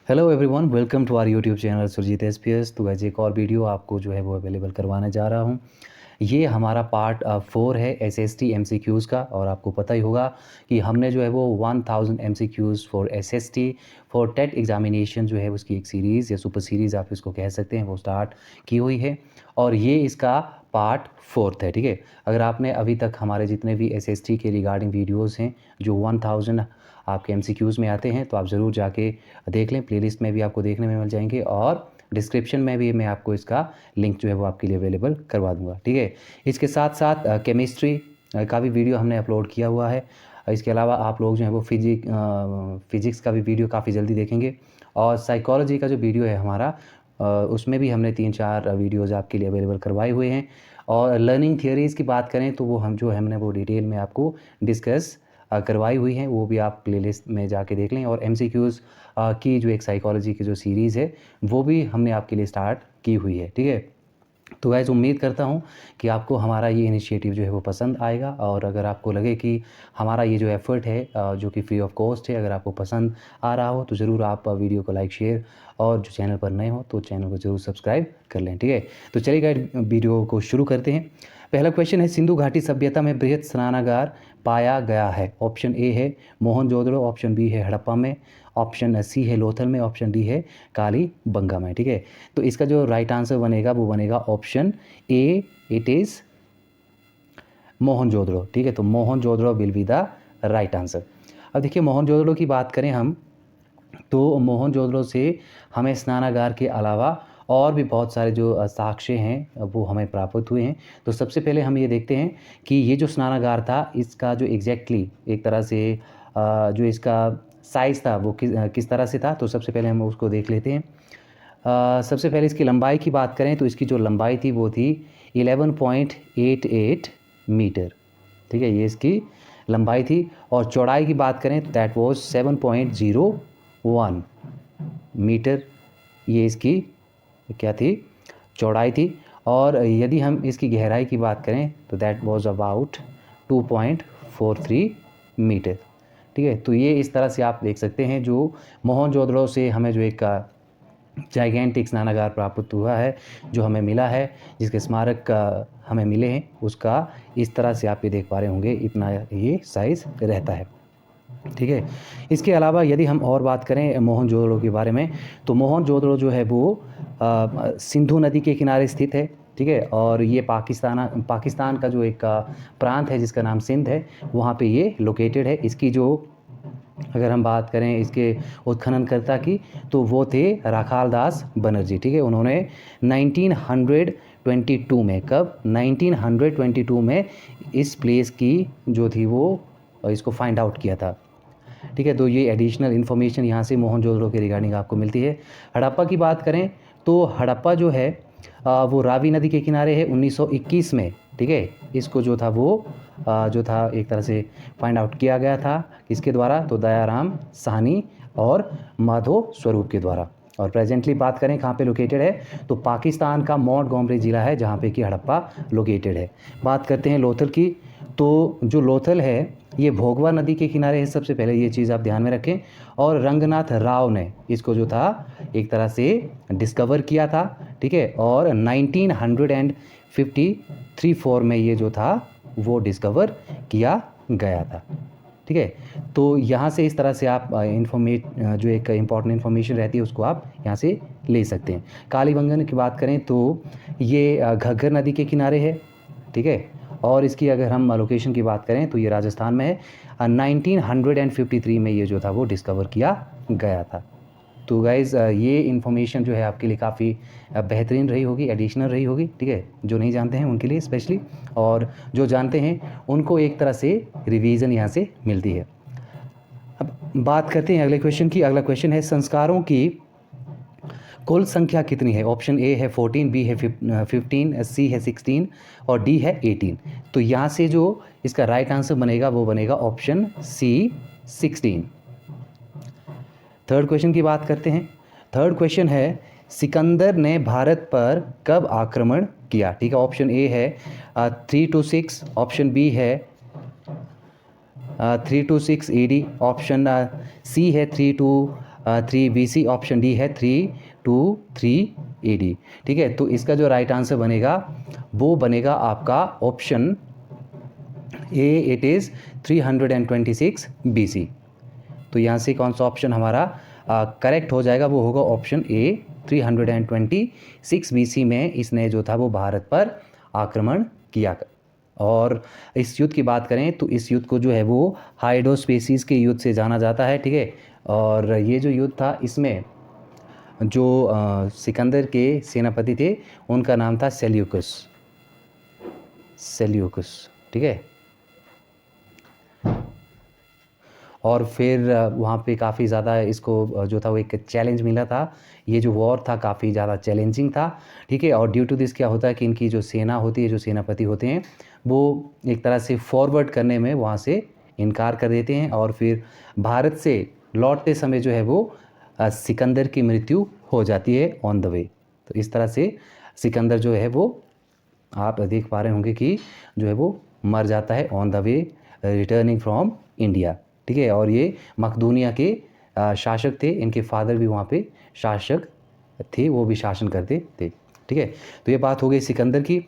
Hello everyone, welcome to our YouTube channel Surjeet SPS. तो वैसे एक और वीडियो आपको जो है वो अवेलेबल करवाने जा रहा हूँ। ये हमारा पार्ट 4 है एसएसटी एमसीक्यूज़ का। और आपको पता ही होगा कि हमने जो है वो 1000 MCQs for SST for TET examination जो है उसकी एक सीरीज़ या सुपर सीरीज़ आप इसको कह सकते हैं, वो स्टार्ट की हुई है। और ये इसका पार्ट 4 है, ठीक है। अगर आपने अभी तक हमारे जितने भी एसएसटी के रिगार्डिंग वीडियोज़ हैं जो 1000 आपके एमसीक्यूज़ में आते हैं, तो आप ज़रूर जाके देख लें। प्लेलिस्ट में भी आपको देखने में मिल जाएंगे और डिस्क्रिप्शन में भी मैं आपको इसका लिंक जो है वो आपके लिए अवेलेबल करवा दूंगा, ठीक है। इसके साथ साथ केमिस्ट्री का भी वीडियो हमने अपलोड किया हुआ है। इसके अलावा आप लोग जो है वो फिजिक्स का भी वीडियो काफ़ी जल्दी देखेंगे। और साइकोलॉजी का जो वीडियो है हमारा, उसमें भी हमने 3-4 वीडियोज़ आपके लिए अवेलेबल करवाए हुए हैं। और लर्निंग थियरीज़ की बात करें तो वो हमने वो डिटेल में आपको डिस्कस करवाई हुई हैं, वो भी आप प्लेलिस्ट में जाके देख लें। और एमसीक्यूज़ की जो एक साइकोलॉजी की जो सीरीज़ है वो भी हमने आपके लिए स्टार्ट की हुई है, ठीक है। तो गाइस, उम्मीद करता हूँ कि आपको हमारा ये इनिशिएटिव जो है वो पसंद आएगा। और अगर आपको लगे कि हमारा ये जो एफ़र्ट है जो कि फ्री ऑफ कॉस्ट है, अगर आपको पसंद आ रहा हो तो ज़रूर आप वीडियो को लाइक, शेयर, और जो चैनल पर नए हो तो चैनल को ज़रूर सब्सक्राइब कर लें, ठीक है। तो चलिए गाइस, वीडियो को शुरू करते हैं। पहला क्वेश्चन है, सिंधु घाटी सभ्यता में बृहत स्नानागार पाया गया है। ऑप्शन ए है मोहनजोदड़ो, ऑप्शन बी है हड़प्पा में, ऑप्शन सी है लोथल में, ऑप्शन डी है कालीबंगा में, ठीक है। तो इसका जो राइट आंसर बनेगा वो बनेगा option A, it is Mohenjodaro, ठीक है। तो Mohenjodaro will be the right answer. अब देखिए, मोहनजोदड़ो की बात करें हम, तो मोहनजोदड़ो से हमें स्नानागार के अलावा और भी बहुत सारे जो साक्ष्य हैं वो हमें प्राप्त हुए हैं। तो सबसे पहले हम ये देखते हैं कि ये जो स्नानागार था इसका जो एग्जैक्टली एक तरह से जो इसका साइज़ था वो किस तरह से था। तो सबसे पहले हम उसको देख लेते हैं। सबसे पहले इसकी लंबाई की बात करें तो इसकी जो लंबाई थी वो थी 11.88 मीटर, ठीक है। ये इसकी लंबाई थी। और चौड़ाई की बात करें तो दैट वाज 7.01 मीटर। ये इसकी क्या थी, चौड़ाई थी। और यदि हम इसकी गहराई की बात करें तो दैट वाज अबाउट 2.43 मीटर, ठीक है। तो ये इस तरह से आप देख सकते हैं जो मोहनजोदड़ो से हमें जो एक जाइगेंटिक स्नानागार प्राप्त हुआ है, जो हमें मिला है, जिसके स्मारक हमें मिले हैं, उसका इस तरह से आप ये देख पा रहे होंगे, इतना ये साइज़ रहता है, ठीक है। इसके अलावा यदि हम और बात करें मोहनजोदड़ो के बारे में, तो मोहनजोदड़ो जो है वो सिंधु नदी के किनारे स्थित है, ठीक है। और ये पाकिस्तान का जो एक प्रांत है जिसका नाम सिंध है, वहाँ पे ये लोकेटेड है। इसकी जो अगर हम बात करें इसके उत्खननकर्ता की, तो वो थे राखाल दास बनर्जी, ठीक है। उन्होंने 1922 में, कब, 1922 में इस प्लेस की जो थी वो इसको फाइंड आउट किया था, ठीक है। तो ये एडिशनल इन्फॉर्मेशन यहाँ से मोहनजोदड़ो के रिगार्डिंग आपको मिलती है। हड़प्पा की बात करें तो हड़प्पा जो है वो रावी नदी के किनारे है 1921 में, ठीक है। इसको जो था वो जो था एक तरह से फाइंड आउट किया गया था, किसके द्वारा, तो दयाराम साहनी और माधो स्वरूप के द्वारा। और प्रेजेंटली बात करें कहाँ पे लोकेटेड है, तो पाकिस्तान का मोंटगोमरी ज़िला है जहाँ पे कि हड़प्पा लोकेटेड है। बात करते हैं लोथल की, तो जो लोथल है ये भोगवा नदी के किनारे है। सबसे पहले ये चीज़ आप ध्यान में रखें। और रंगनाथ राव ने इसको जो था एक तरह से डिस्कवर किया था, ठीक है। और 1953-4 में ये जो था वो डिस्कवर किया गया था, ठीक है। तो यहाँ से इस तरह से आप जो एक इम्पॉर्टेंट इन्फॉर्मेशन रहती है उसको आप यहाँ से ले सकते हैं। कालीबंगन की बात करें तो ये घग्गर नदी के किनारे है, ठीक है। और इसकी अगर हम लोकेशन की बात करें तो ये राजस्थान में है। 1953 में ये जो था वो डिस्कवर किया गया था। तो गाइज़, ये इन्फॉर्मेशन जो है आपके लिए काफ़ी बेहतरीन रही होगी, एडिशनल रही होगी, ठीक है। जो नहीं जानते हैं उनके लिए स्पेशली, और जो जानते हैं उनको एक तरह से रिवीजन यहाँ से मिलती है। अब बात करते हैं अगले क्वेश्चन की। अगला क्वेश्चन है, संस्कारों की कुल संख्या कितनी है। ऑप्शन ए है 14, बी है 15, सी है 16 और डी है 18। तो यहाँ से जो इसका राइट आंसर बनेगा वो बनेगा ऑप्शन सी, 16। थर्ड क्वेश्चन की बात करते हैं। थर्ड क्वेश्चन है, सिकंदर ने भारत पर कब आक्रमण किया, ठीक है। ऑप्शन ए है 326, ऑप्शन बी है 326 AD, ऑप्शन सी है 3 BC, ऑप्शन डी है 323 AD। ठीक है, तो इसका जो राइट आंसर बनेगा वो बनेगा आपका option A, it is 326 BC। तो यहाँ से कौन सा ऑप्शन हमारा करेक्ट हो जाएगा, वो होगा ऑप्शन ए, 326 BC में इसने जो था वो भारत पर आक्रमण किया। और इस युद्ध की बात करें तो इस युद्ध को जो है वो हाइड्रोस्पेसिस के युद्ध से जाना जाता है। ठीक है, और ये जो युद्ध था इसमें जो सिकंदर के सेनापति थे उनका नाम था सेल्यूकस। ठीक है, और फिर वहाँ पे काफ़ी ज़्यादा इसको जो था वो एक चैलेंज मिला था। ये जो वॉर था काफ़ी ज़्यादा चैलेंजिंग था। ठीक है, और ड्यू टू दिस क्या होता है कि इनकी जो सेना होती है, जो सेनापति होते हैं, वो एक तरह से फॉरवर्ड करने में वहाँ से इनकार कर देते हैं, और फिर भारत से लौटते समय जो है वो सिकंदर की मृत्यु हो जाती है ऑन द वे। तो इस तरह से सिकंदर जो है वो आप देख पा रहे होंगे कि जो है वो मर जाता है on the way returning from India. ठीक है, और ये मकदूनिया के शासक थे, इनके फादर भी वहाँ पे शासक थे, वो भी शासन करते थे। ठीक है, तो ये बात हो गई सिकंदर की।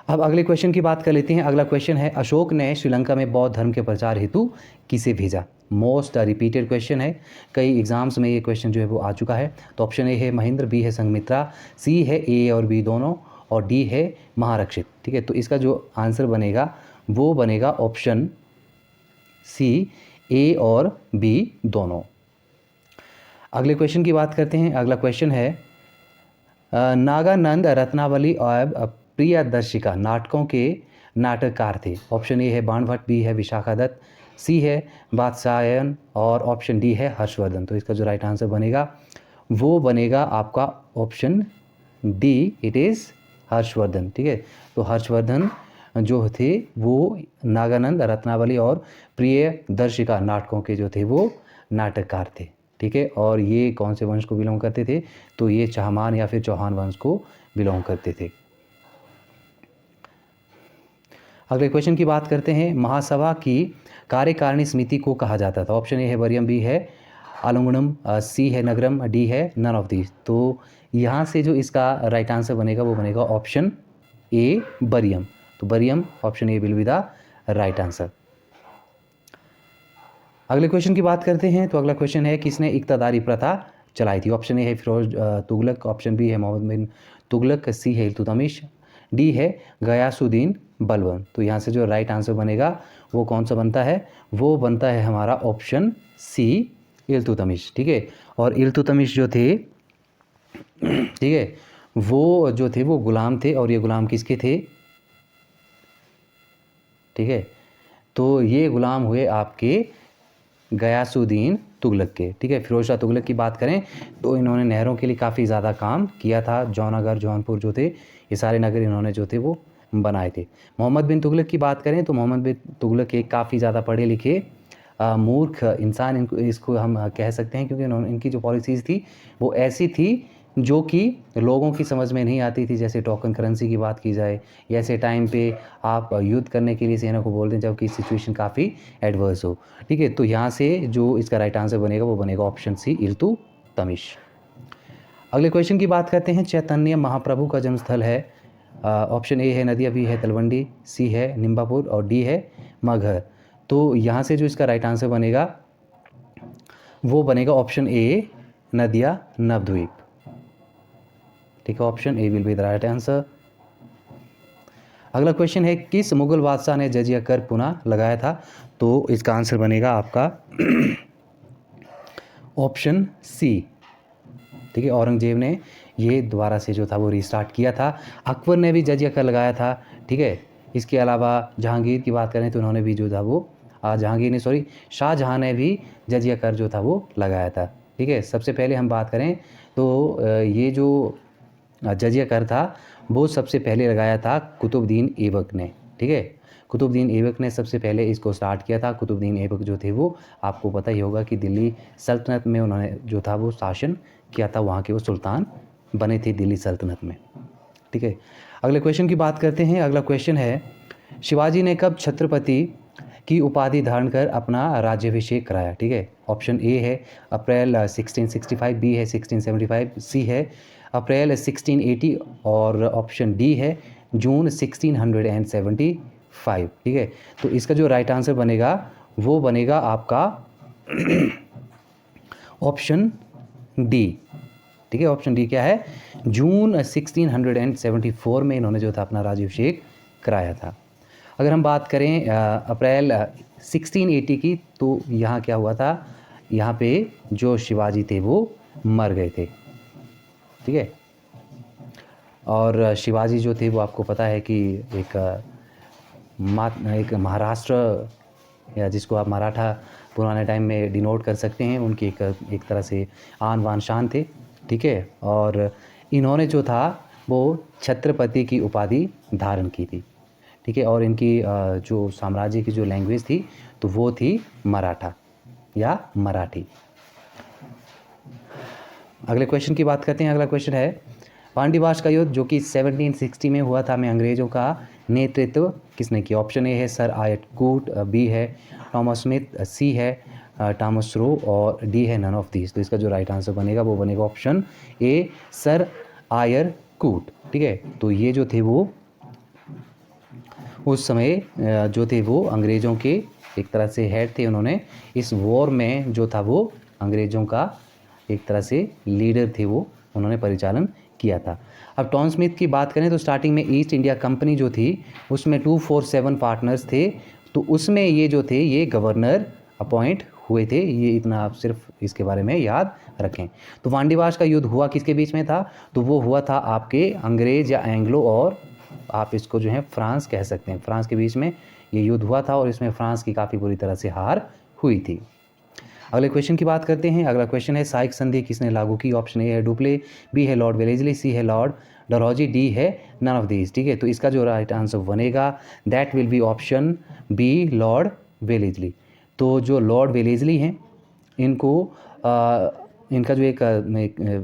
अब अगले क्वेश्चन की बात कर लेते हैं। अगला क्वेश्चन है, अशोक ने श्रीलंका में बौद्ध धर्म के प्रचार हेतु किसे भेजा? मोस्ट रिपीटेड क्वेश्चन है, कई एग्जाम्स में ये क्वेश्चन जो है वो आ चुका है। तो ऑप्शन ए है महेंद्र, बी है संघमित्रा, सी है ए और बी दोनों, और डी है महारक्षित। ठीक है, तो इसका जो आंसर बनेगा वो बनेगा ऑप्शन सी, ए और बी दोनों। अगले क्वेश्चन की बात करते हैं। अगला क्वेश्चन है, नागानंद रत्नावली और प्रियदर्शिका नाटकों के नाटककार थे। ऑप्शन ए है बाणभट्ट, बी है विशाखा दत्त, सी है वात्स्यायन, और ऑप्शन डी है हर्षवर्धन। तो इसका जो राइट आंसर बनेगा वो बनेगा आपका option D, it is Harshvardhan. ठीक है, तो हर्षवर्धन जो थे वो नागानंद रत्नावली और प्रियदर्शिका नाटकों के जो थे वो नाटककार थे। ठीक है, और ये कौन से वंश को बिलोंग करते थे? तो ये चाहमान या फिर चौहान वंश को बिलोंग करते थे। अगले क्वेश्चन की बात करते हैं। महासभा की कार्यकारिणी समिति को कहा जाता था। ऑप्शन ए है वरियम, बी है अलंगुणम, सी है नगरम, डी है नन ऑफ दीज। तो यहाँ से जो इसका राइट आंसर बनेगा वो बनेगा ऑप्शन ए, बरियम। तो barium, option A will be the right answer. अगले क्वेश्चन की बात करते हैं। तो अगला क्वेश्चन है, किसने इक्तादारी प्रथा चलाई थी? ऑप्शन ए है फिरोज तुगलक, ऑप्शन बी है मोहम्मद बिन तुगलक, सी है इल्तुतमिश, डी है गयासुद्दीन बलबन। तो यहाँ से जो राइट आंसर बनेगा वो कौन सा बनता है? वो बनता है हमारा ऑप्शन सी, इल्तुतमिश। ठीक है, और इल्तुतमिश जो थे, ठीक है, वो जो थे वो गुलाम थे, और ये गुलाम किसके थे? ठीक है, तो ये गुलाम हुए आपके गयासुद्दीन तुगलक के। ठीक है, फिरोज शाह तुगलक की बात करें तो इन्होंने नहरों के लिए काफ़ी ज़्यादा काम किया था। जौनागढ़, जौनपुर जो थे, ये सारे नगर इन्होंने जो थे वो बनाए थे। मोहम्मद बिन तुगलक की बात करें तो मोहम्मद बिन तुगलक एक काफ़ी ज़्यादा पढ़े लिखे मूर्ख इंसान इसको हम कह सकते हैं, क्योंकि इनकी जो पॉलिसीज़ थी वो ऐसी थी जो कि लोगों की समझ में नहीं आती थी। जैसे टोकन करेंसी की बात की जाए, या ऐसे टाइम पे आप युद्ध करने के लिए सेना को बोल दें जबकि सिचुएशन काफ़ी एडवर्स हो। ठीक है, तो यहाँ से जो इसका राइट आंसर बनेगा वो बनेगा ऑप्शन सी, इल्तुतमिश। अगले क्वेश्चन की बात करते हैं। चैतन्य महाप्रभु का जन्मस्थल है। ऑप्शन ए है नदिया, बी है तलवंडी, सी है निम्बापुर, और डी है मगहर। तो यहाँ से जो इसका राइट आंसर बनेगा वो बनेगा ऑप्शन ए, नदिया नवद्वीप। ठीक है, option A will be the right answer. अगला क्वेश्चन है, किस मुगल बादशाह ने जजिया कर पुनः लगाया था? तो इसका आंसर बनेगा आपका ऑप्शन सी। ठीक है, औरंगजेब ने ये दोबारा से जो था वो रीस्टार्ट किया था। अकबर ने भी जजिया कर लगाया था। ठीक है, इसके अलावा जहांगीर की बात करें तो उन्होंने भी जो था वो शाहजहां ने भी जजिया कर जो था वो लगाया था। ठीक है, सबसे पहले हम बात करें तो ये जो जजिया कर था वो सबसे पहले लगाया था कुतुबुद्दीन ऐबक ने। ठीक है, कुतुबुद्दीन ऐबक ने सबसे पहले इसको स्टार्ट किया था। कुतुबुद्दीन ऐबक जो थे वो आपको पता ही होगा कि दिल्ली सल्तनत में उन्होंने जो था वो शासन किया था, वहाँ के वो सुल्तान बने थे दिल्ली सल्तनत में। ठीक है, अगले क्वेश्चन की बात करते हैं। अगला क्वेश्चन है, शिवाजी ने कब छत्रपति की उपाधि धारण कर अपना राज्याभिषेक कराया? ठीक है, ऑप्शन ए है अप्रैल 1665, बी है 1675, सी है अप्रैल 1680 और ऑप्शन डी है जून 1675। ठीक है, तो इसका जो राइट आंसर बनेगा वो बनेगा आपका ऑप्शन डी। ठीक है, ऑप्शन डी क्या है, जून 1674 में इन्होंने जो था अपना राज्याभिषेक कराया था। अगर हम बात करें अप्रैल 1680 की, तो यहाँ क्या हुआ था, यहाँ पे जो शिवाजी थे वो मर गए थे। ठीक है, और शिवाजी जो थे वो आपको पता है कि एक महाराष्ट्र, या जिसको आप मराठा पुराने टाइम में डिनोट कर सकते हैं, उनकी एक तरह से आन बान शान थे। ठीक है, और इन्होंने जो था वो छत्रपति की उपाधि धारण की थी। ठीक है, और इनकी जो साम्राज्य की जो लैंग्वेज थी तो वो थी मराठा या मराठी। अगले क्वेश्चन की बात करते हैं। अगला क्वेश्चन है पांडीवाश का युद्ध जो कि 1760 में हुआ था में अंग्रेज़ों का नेतृत्व किसने किया? ऑप्शन ए है सर आयट कूट, बी है थॉमस स्मिथ, सी है थॉमस रो और डी है नन ऑफ दीज। तो इसका जो राइट आंसर बनेगा वो बनेगा ऑप्शन ए सर आयर कूट। ठीक है, तो ये जो थे वो उस समय जो थे वो अंग्रेज़ों के एक तरह से हेड थे। उन्होंने इस वॉर में जो था वो अंग्रेज़ों का एक तरह से लीडर थे, वो उन्होंने परिचालन किया था। अब टॉम स्मिथ की बात करें तो स्टार्टिंग में ईस्ट इंडिया कंपनी जो थी उसमें 247 पार्टनर्स थे, तो उसमें ये जो थे ये गवर्नर अपॉइंट हुए थे। ये इतना आप सिर्फ इसके बारे में याद रखें। तो वांडीवाश का युद्ध हुआ किसके बीच में था? तो वो हुआ था आपके अंग्रेज़ या एंग्लो और आप इसको जो है फ्रांस कह सकते हैं, फ्रांस के बीच में ये युद्ध हुआ था और इसमें फ्रांस की काफ़ी बुरी तरह से हार हुई थी। अगले क्वेश्चन की बात करते हैं। अगला क्वेश्चन है साइक संधि किसने लागू की? ऑप्शन ए है डुप्ले, बी है लॉर्ड वेलेस्ली, सी है लॉर्ड डलहौजी, डी है नन ऑफ दीज। ठीक है, तो इसका जो राइट आंसर बनेगा that will be option B Lord Wellesley. तो जो लॉर्ड वेलेस्ली हैं इनको इनका जो एक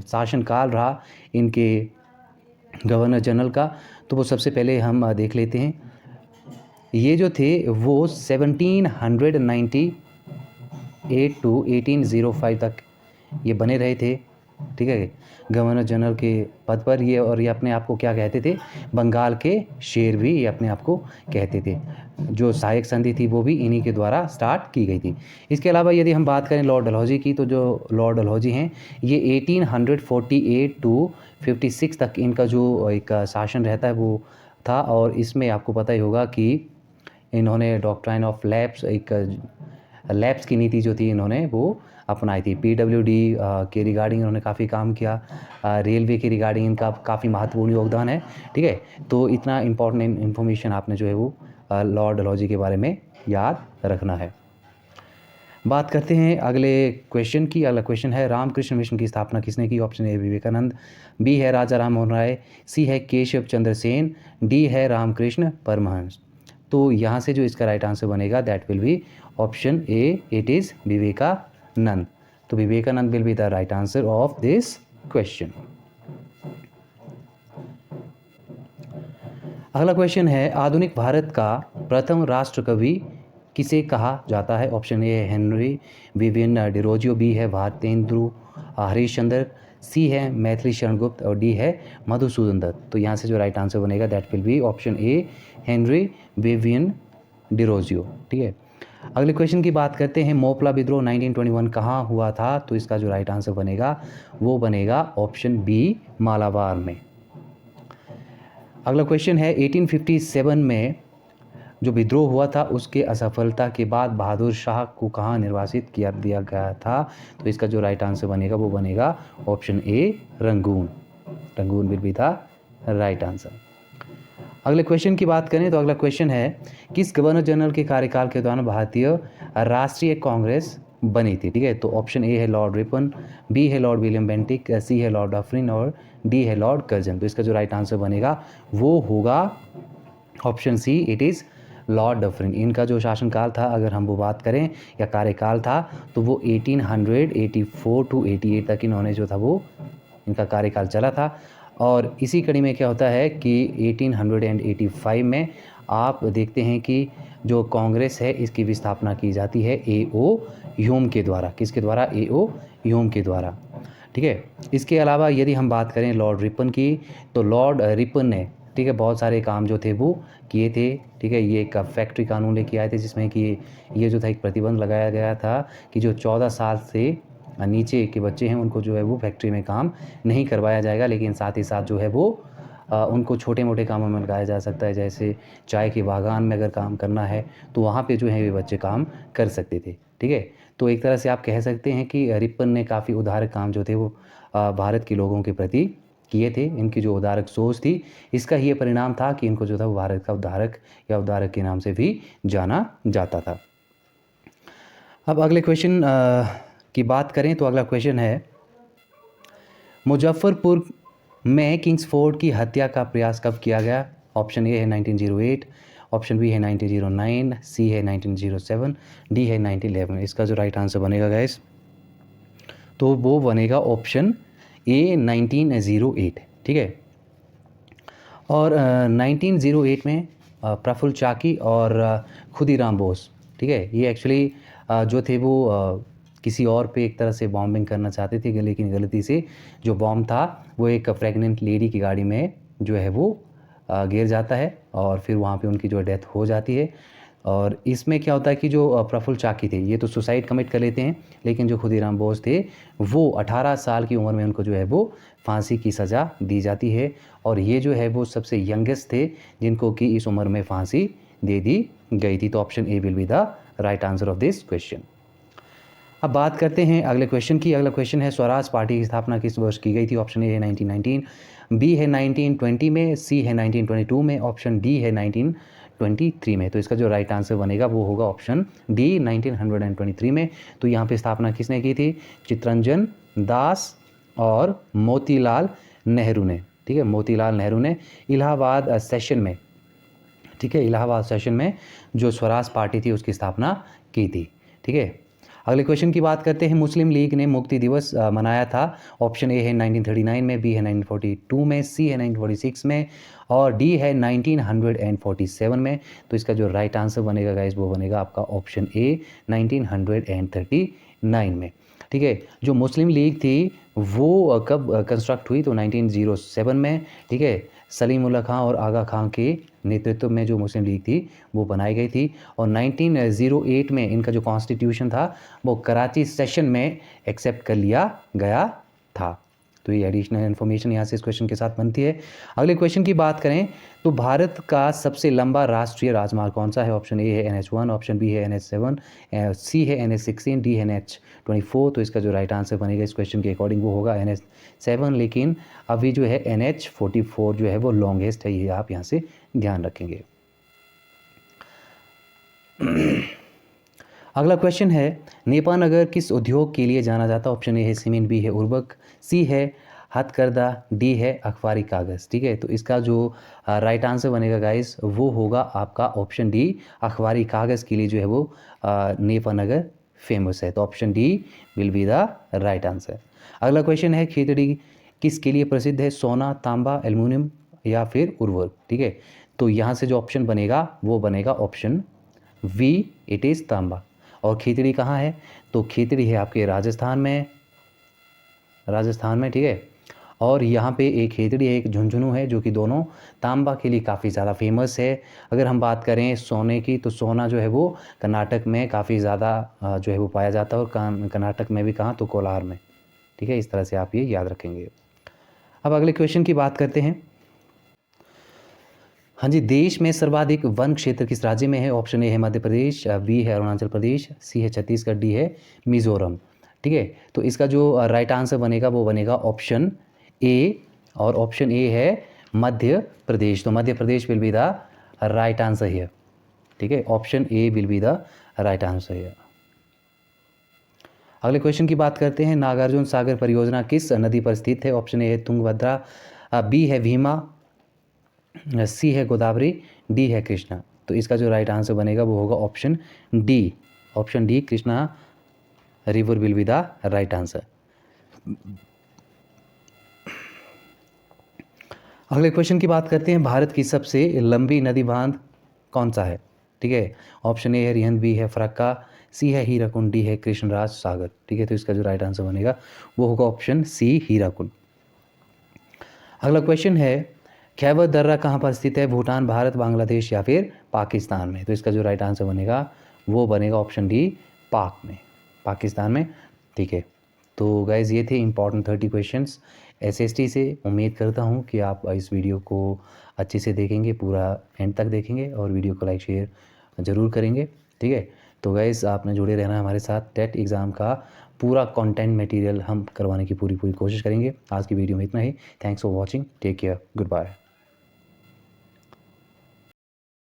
शासनकाल रहा इनके गवर्नर जनरल का, तो वो सबसे पहले हम देख लेते हैं। ये जो थे वो 1798 टू 1805 तक ये बने रहे थे। ठीक है, गवर्नर जनरल के पद पर ये, और ये अपने आप को क्या कहते थे? बंगाल के शेर भी ये अपने आप को कहते थे। जो सहायक संधि थी वो भी इन्हीं के द्वारा स्टार्ट की गई थी। इसके अलावा यदि हम बात करें लॉर्ड डलहौजी की, तो जो लॉर्ड डलहौजी हैं ये 1848 टू 56 तक इनका जो एक शासन रहता है वो था, और इसमें आपको पता ही होगा कि इन्होंने डॉक्ट्राइन ऑफ लैप्स, एक लैप्स की नीति जो थी इन्होंने वो अपनाई थी। पीडब्ल्यूडी के रिगार्डिंग इन्होंने काफ़ी काम किया, रेलवे के रिगार्डिंग इनका काफ़ी महत्वपूर्ण योगदान है। ठीक है, तो इतना इम्पोर्टेंट इन्फॉर्मेशन आपने जो है वो लॉर्ड डलहौजी के बारे में याद रखना है। बात करते हैं अगले क्वेश्चन की। अगला क्वेश्चन है रामकृष्ण मिशन की स्थापना किसने की? ऑप्शन ए विवेकानंद, बी है राजा राम मोहन राय, सी है केशव चंद्र सेन, डी है रामकृष्ण परमहंस। तो यहाँ से जो इसका राइट आंसर बनेगा that will be option A, it is Vivekananda. तो Vivekananda will be the right answer of this question. अगला क्वेश्चन है आधुनिक भारत का प्रथम राष्ट्रकवि किसे कहा जाता है? ऑप्शन ए है हेनरी विवियन डिरोजियो, बी है भारतेंदु हरिश्चंद्र, सी है मैथिली शरण गुप्त और डी है मधुसूदन दत्त। तो यहाँ से जो राइट आंसर बनेगा that will be option A Henry Vivian Derozio. ठीक है, अगले क्वेश्चन की बात करते हैं। मोपला विद्रोह 1921 कहाँ हुआ था? तो इसका जो राइट आंसर बनेगा वो बनेगा ऑप्शन बी मालाबार में। अगला क्वेश्चन है 1857 में जो विद्रोह हुआ था उसके असफलता के बाद बहादुर शाह को कहाँ निर्वासित किया दिया गया था? तो इसका जो राइट आंसर बनेगा वो बनेगा option A Rangoon. Rangoon will be the right answer. अगले क्वेश्चन की बात करें तो अगला क्वेश्चन है किस गवर्नर जनरल के कार्यकाल के दौरान भारतीय राष्ट्रीय कांग्रेस बनी थी? ठीक है, तो ऑप्शन ए है लॉर्ड रिपन, बी है लॉर्ड विलियम बेंटिक, सी है लॉर्ड डफरिन और डी है लॉर्ड कर्जन। तो इसका जो राइट आंसर बनेगा वो होगा option C, it is Lord Dufferin. इनका जो शासनकाल था अगर हम वो बात करें या कार्यकाल था तो वो 1884 टू 88 तक इन्होंने जो था वो इनका कार्यकाल चला था। और इसी कड़ी में क्या होता है कि 1885 में आप देखते हैं कि जो कांग्रेस है इसकी भी स्थापना की जाती है AO ह्यूम के द्वारा, किसके द्वारा, A.O. ह्यूम के द्वारा, ठीक है। इसके अलावा यदि हम बात करें लॉर्ड रिपन की, तो लॉर्ड रिपन ने, ठीक है, बहुत सारे काम जो थे वो किए थे, ठीक है। ये एक फैक्ट्री कानून लेके आए थे जिसमें कि ये जो था एक प्रतिबंध लगाया गया था कि जो 14 साल से नीचे के बच्चे हैं उनको जो है वो फैक्ट्री में काम नहीं करवाया जाएगा, लेकिन साथ ही साथ जो है वो उनको छोटे मोटे कामों में लगाया जा सकता है। जैसे चाय के बागान में अगर काम करना है तो वहाँ पे जो है ये बच्चे काम कर सकते थे, ठीक है। तो एक तरह से आप कह सकते हैं कि रिपन ने काफ़ी उदार काम जो थे वो भारत के लोगों के प्रति किए थे। इनकी जो उदारक सोच थी, इसका ये परिणाम था कि इनको जो था वो भारत का उद्धारक या उद्धारक के नाम से भी जाना जाता था। अब अगले क्वेश्चन की बात करें तो अगला क्वेश्चन है, मुजफ्फरपुर में किंग्सफोर्ड की हत्या का प्रयास कब किया गया? ऑप्शन ए है 1908, ऑप्शन बी है 1909, सी है 1907, डी है 1911। इसका जो राइट आंसर बनेगा गाइस, तो वो बनेगा ऑप्शन ए 1908, ठीक है। और 1908 में प्रफुल्ल चाकी और खुदीराम बोस, ठीक है, ये एक्चुअली जो थे वो किसी और पे एक तरह से बॉम्बिंग करना चाहते थे, लेकिन गलती से जो बॉम्ब था वो एक प्रेग्नेंट लेडी की गाड़ी में जो है वो गिर जाता है और फिर वहाँ पे उनकी जो डेथ हो जाती है। और इसमें क्या होता है कि जो प्रफुल्ल चाकी थे ये तो सुसाइड कमिट कर लेते हैं, लेकिन जो खुदीराम बोस थे वो 18 साल की उम्र में उनको जो है वो फांसी की सज़ा दी जाती है। और ये जो है वो सबसे यंगेस्ट थे जिनको कि इस उम्र में फांसी दे दी गई थी। तो option A will be the right answer of this question. अब बात करते हैं अगले क्वेश्चन की। अगला क्वेश्चन है, स्वराज पार्टी की स्थापना किस वर्ष की गई थी? ऑप्शन ए है 1919, बी है 1920 में, सी है 1922 में, ऑप्शन डी है 1923 में। तो इसका जो राइट आंसर बनेगा वो होगा ऑप्शन डी 1923 में। तो यहाँ पे स्थापना किसने की थी? चित्तरंजन दास और मोतीलाल नेहरू ने, ठीक है, मोतीलाल नेहरू ने इलाहाबाद सेशन में, ठीक है, इलाहाबाद सेशन में जो स्वराज पार्टी थी उसकी स्थापना की थी, ठीक है। अगले क्वेश्चन की बात करते हैं, मुस्लिम लीग ने मुक्ति दिवस मनाया था। ऑप्शन ए है 1939 में, बी है 1942 में, सी है 1946 में और डी है 1947 में। तो इसका जो राइट आंसर बनेगा गाइस वो बनेगा आपका ऑप्शन ए 1939 में, ठीक है। जो मुस्लिम लीग थी वो कब कंस्ट्रक्ट हुई? तो 1907 में, ठीक है। सलीमुल्लाह खां और आगा खां के नेतृत्व में जो मुस्लिम लीग थी वो बनाई गई थी। और 1908 में इनका जो कॉन्स्टिट्यूशन था वो कराची सेशन में एक्सेप्ट कर लिया गया था। तो ये एडिशनल इन्फॉर्मेशन यहाँ से इस क्वेश्चन के साथ बनती है। अगले क्वेश्चन की बात करें तो भारत का सबसे लंबा राष्ट्रीय राजमार्ग कौन सा है? ऑप्शन ए है NH1, ऑप्शन बी है NH7, सी है NH16, डी है NH24। तो इसका जो राइट आंसर बनेगा इस क्वेश्चन के अकॉर्डिंग वो होगा NH7, लेकिन अभी जो है NH44 जो है वो लॉन्गेस्ट है, ये आप यहाँ से ध्यान रखेंगे। अगला क्वेश्चन है, नेपा नगर किस उद्योग के लिए जाना जाता है? ऑप्शन ए है सीमेंट, बी है उर्वरक, सी है हथकरघा, डी है अखबारी कागज़, ठीक है। तो इसका जो राइट आंसर बनेगा गाइस वो होगा आपका ऑप्शन डी, अखबारी कागज़ के लिए जो है वो नेपा नगर फेमस है। तो option D will be the right answer. अगला क्वेश्चन है, खेतड़ी किसके लिए प्रसिद्ध है? सोना, तांबा, एल्युमिनियम या फिर उर्वरक, ठीक है। तो यहाँ से जो ऑप्शन बनेगा वो बनेगा ऑप्शन वी, इट इज़ तांबा। और खेतड़ी कहाँ है? तो खेतड़ी है आपके राजस्थान में, ठीक है। और यहाँ पे एक खेतड़ी है, एक झुंझुनू है, जो कि दोनों तांबा के लिए काफ़ी ज़्यादा फेमस है। अगर हम बात करें सोने की तो सोना जो है वो कर्नाटक में काफ़ी ज़्यादा जो है वो पाया जाता है, और कर्नाटक में भी कहाँ? तो कोलार में, ठीक है। इस तरह से आप ये याद रखेंगे। अब अगले क्वेश्चन की बात करते हैं। हाँ जी, देश में सर्वाधिक वन क्षेत्र किस राज्य में है? ऑप्शन ए है मध्य प्रदेश, बी है अरुणाचल प्रदेश, सी है छत्तीसगढ़, डी है मिजोरम, ठीक है। तो इसका जो राइट आंसर बनेगा वो बनेगा ऑप्शन ए, और ऑप्शन ए है मध्य प्रदेश। तो Madhya Pradesh will be the right answer here, ठीक है। Option A will be the right answer here. अगले क्वेश्चन की बात करते हैं, नागार्जुन सागर परियोजना किस नदी पर स्थित है? ऑप्शन ए है तुंगभद्रा, बी है भीमा, सी है गोदावरी, डी है कृष्णा। तो इसका जो राइट आंसर बनेगा वो होगा option D, Krishna river will be the right answer. अगले क्वेश्चन की बात करते हैं, भारत की सबसे लंबी नदी बांध कौन सा है? ठीक है, ऑप्शन ए है रिहंद, बी है फरक्का, सी है हीराकुंड, डी है कृष्णराज सागर। ठीक है, तो इसका जो राइट आंसर बनेगा वो होगा ऑप्शन सी हीराकुंड। अगला क्वेश्चन है खैबर दर्रा कहाँ पर स्थित है? भूटान, भारत, बांग्लादेश या फिर पाकिस्तान में? तो इसका जो राइट आंसर बनेगा वो बनेगा ऑप्शन डी पाक में, पाकिस्तान में। ठीक है, तो गाइज ये थे इंपॉर्टेंट 30 क्वेश्चंस एसएसटी से। उम्मीद करता हूँ कि आप इस वीडियो को अच्छे से देखेंगे, पूरा एंड तक देखेंगे और वीडियो को लाइक शेयर ज़रूर करेंगे। ठीक है, तो गाइज आपने जुड़े रहना हमारे साथ। टेट एग्ज़ाम का पूरा कंटेंट मटेरियल हम करवाने की पूरी कोशिश करेंगे। आज की वीडियो में इतना ही। Thanks for watching, take care, good bye.